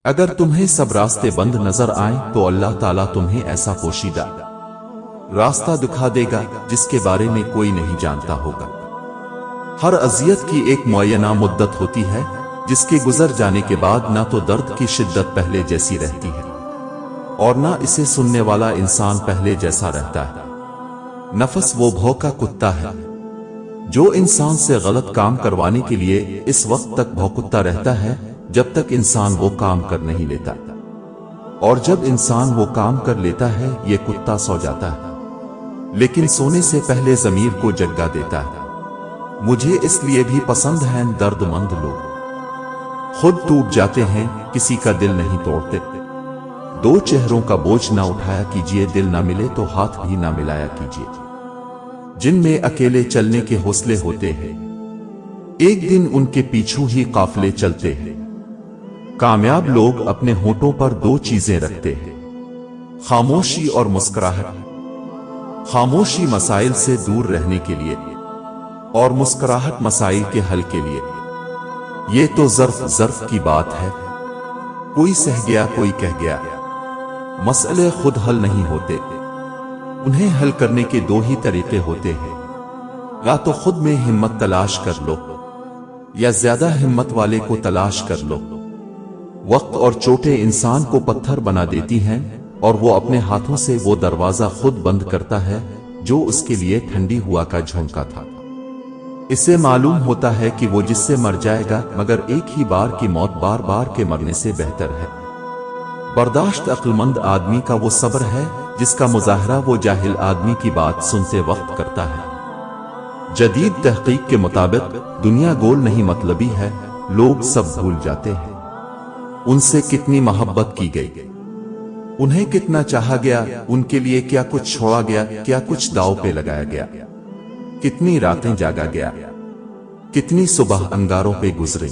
اگر تمہیں سب راستے بند نظر آئیں تو اللہ تعالیٰ تمہیں ایسا پوشیدہ راستہ دکھا دے گا جس کے بارے میں کوئی نہیں جانتا ہوگا۔ ہر اذیت کی ایک معینہ مدت ہوتی ہے جس کے گزر جانے کے بعد نہ تو درد کی شدت پہلے جیسی رہتی ہے اور نہ اسے سننے والا انسان پہلے جیسا رہتا ہے۔ نفس وہ بھوکا کتا ہے جو انسان سے غلط کام کروانے کے لیے اس وقت تک بھوکتا رہتا ہے جب تک انسان وہ کام کر نہیں لیتا، اور جب انسان وہ کام کر لیتا ہے یہ کتا سو جاتا ہے لیکن سونے سے پہلے ضمیر کو جگا دیتا ہے۔ مجھے اس لیے بھی پسند ہیں درد مند لوگ، خود ٹوٹ جاتے ہیں کسی کا دل نہیں توڑتے۔ دو چہروں کا بوجھ نہ اٹھایا کیجیے، دل نہ ملے تو ہاتھ بھی نہ ملایا کیجیے۔ جن میں اکیلے چلنے کے حوصلے ہوتے ہیں ایک دن ان کے پیچھے ہی قافلے چلتے ہیں۔ کامیاب لوگ اپنے ہونٹوں پر دو چیزیں رکھتے ہیں، خاموشی اور مسکراہٹ۔ خاموشی مسائل سے دور رہنے کے لیے اور مسکراہٹ مسائل کے حل کے لیے۔ یہ تو ظرف کی بات ہے، کوئی سہ گیا کوئی کہہ گیا۔ مسئلے خود حل نہیں ہوتے، انہیں حل کرنے کے دو ہی طریقے ہوتے ہیں، یا تو خود میں ہمت تلاش کر لو یا زیادہ ہمت والے کو تلاش کر لو۔ وقت اور چوٹیں انسان کو پتھر بنا دیتی ہیں اور وہ اپنے ہاتھوں سے وہ دروازہ خود بند کرتا ہے جو اس کے لیے ٹھنڈی ہوا کا جھونکا تھا۔ اسے معلوم ہوتا ہے کہ وہ جس سے مر جائے گا، مگر ایک ہی بار کی موت بار بار کے مرنے سے بہتر ہے۔ برداشت عقل مند آدمی کا وہ صبر ہے جس کا مظاہرہ وہ جاہل آدمی کی بات سنتے وقت کرتا ہے۔ جدید تحقیق کے مطابق دنیا گول نہیں مطلبی ہے، لوگ سب بھول جاتے ہیں ان سے کتنی محبت کی گئی، انہیں کتنا چاہا گیا، ان کے لیے کیا کچھ چھوڑا گیا، کیا کچھ داؤ پہ لگایا گیا، کتنی راتیں جاگا گیا، کتنی صبح انگاروں پہ گزری،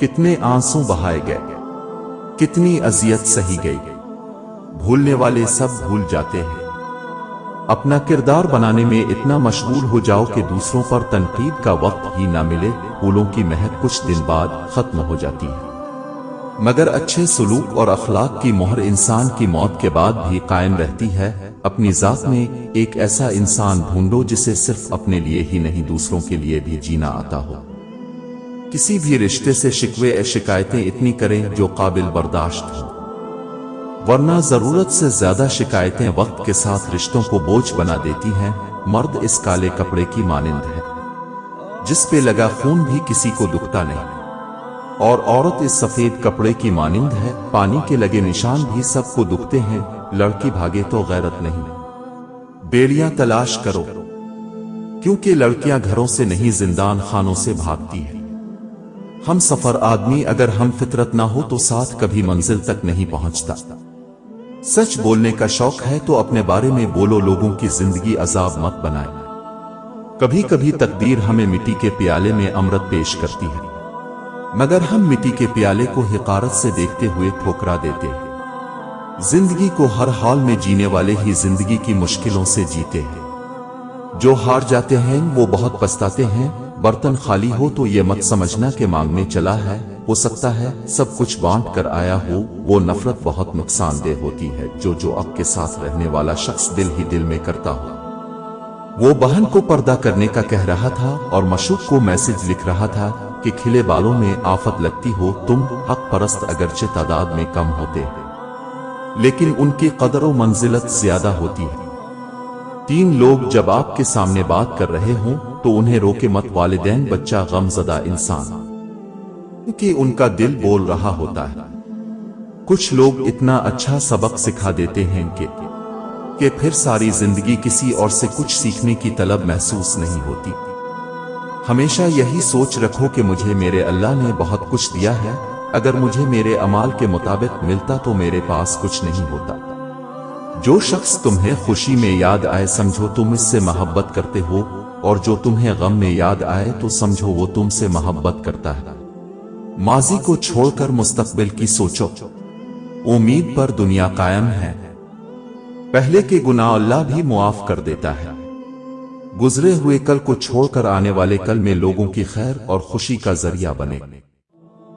کتنے آنسوں بہائے گئے، کتنی اذیت سہی گئی۔ بھولنے والے سب بھول جاتے ہیں۔ اپنا کردار بنانے میں اتنا مشغول ہو جاؤ کہ دوسروں پر تنقید کا وقت ہی نہ ملے۔ پھولوں کی مہک کچھ دن بعد ختم ہو جاتی ہے، مگر اچھے سلوک اور اخلاق کی مہر انسان کی موت کے بعد بھی قائم رہتی ہے۔ اپنی ذات میں ایک ایسا انسان ڈھونڈو جسے صرف اپنے لیے ہی نہیں دوسروں کے لیے بھی جینا آتا ہو۔ کسی بھی رشتے سے شکوے شکایتیں اتنی کریں جو قابل برداشت ہوں، ورنہ ضرورت سے زیادہ شکایتیں وقت کے ساتھ رشتوں کو بوجھ بنا دیتی ہیں۔ مرد اس کالے کپڑے کی مانند ہے جس پہ لگا خون بھی کسی کو دکھتا نہیں، اور عورت اس سفید کپڑے کی مانند ہے، پانی کے لگے نشان بھی سب کو دکھتے ہیں۔ لڑکی بھاگے تو غیرت نہیں، بیڑیاں تلاش کرو، کیونکہ لڑکیاں گھروں سے نہیں زندان خانوں سے بھاگتی ہیں۔ ہم سفر آدمی اگر ہم فطرت نہ ہو تو ساتھ کبھی منزل تک نہیں پہنچتا۔ سچ بولنے کا شوق ہے تو اپنے بارے میں بولو، لوگوں کی زندگی عذاب مت بنائے۔ کبھی کبھی تقدیر ہمیں مٹی کے پیالے میں امرت پیش کرتی ہے، مگر ہم مٹی کے پیالے کو حقارت سے دیکھتے ہوئے ٹھکرا دیتے ہیں۔ زندگی کو ہر حال میں جینے والے ہی زندگی کی مشکلوں سے جیتے ہیں۔ جو ہار جاتے ہیں وہ بہت پچھتاتے ہیں۔ برتن خالی ہو تو یہ مت سمجھنا کہ مانگنے چلا ہے، ہو سکتا ہے سب کچھ بانٹ کر آیا ہو۔ وہ نفرت بہت نقصان دہ ہوتی ہے جو اب کے ساتھ رہنے والا شخص دل ہی دل میں کرتا ہو۔ وہ بہن کو پردہ کرنے کا کہہ رہا تھا اور مشوق کو میسج لکھ رہا تھا کہ کھلے بالوں میں آفت لگتی ہو تم حق پرست اگرچہ تعداد میں کم ہوتے ہیں لیکن ان کی قدر و منزلت زیادہ ہوتی ہے۔ تین لوگ جب آپ کے سامنے بات کر رہے ہوں تو انہیں روکے مت، والدین، بچہ، غم زدہ انسان، کیونکہ ان کا دل بول رہا ہوتا ہے۔ کچھ لوگ اتنا اچھا سبق سکھا دیتے ہیں کہ پھر ساری زندگی کسی اور سے کچھ سیکھنے کی طلب محسوس نہیں ہوتی۔ ہمیشہ یہی سوچ رکھو کہ مجھے میرے اللہ نے بہت کچھ دیا ہے، اگر مجھے میرے اعمال کے مطابق ملتا تو میرے پاس کچھ نہیں ہوتا۔ جو شخص تمہیں خوشی میں یاد آئے سمجھو تم اس سے محبت کرتے ہو، اور جو تمہیں غم میں یاد آئے تو سمجھو وہ تم سے محبت کرتا ہے۔ ماضی کو چھوڑ کر مستقبل کی سوچو، امید پر دنیا قائم ہے۔ پہلے کے گناہ اللہ بھی معاف کر دیتا ہے۔ گزرے ہوئے کل کو چھوڑ کر آنے والے کل میں لوگوں کی خیر اور خوشی کا ذریعہ بنے۔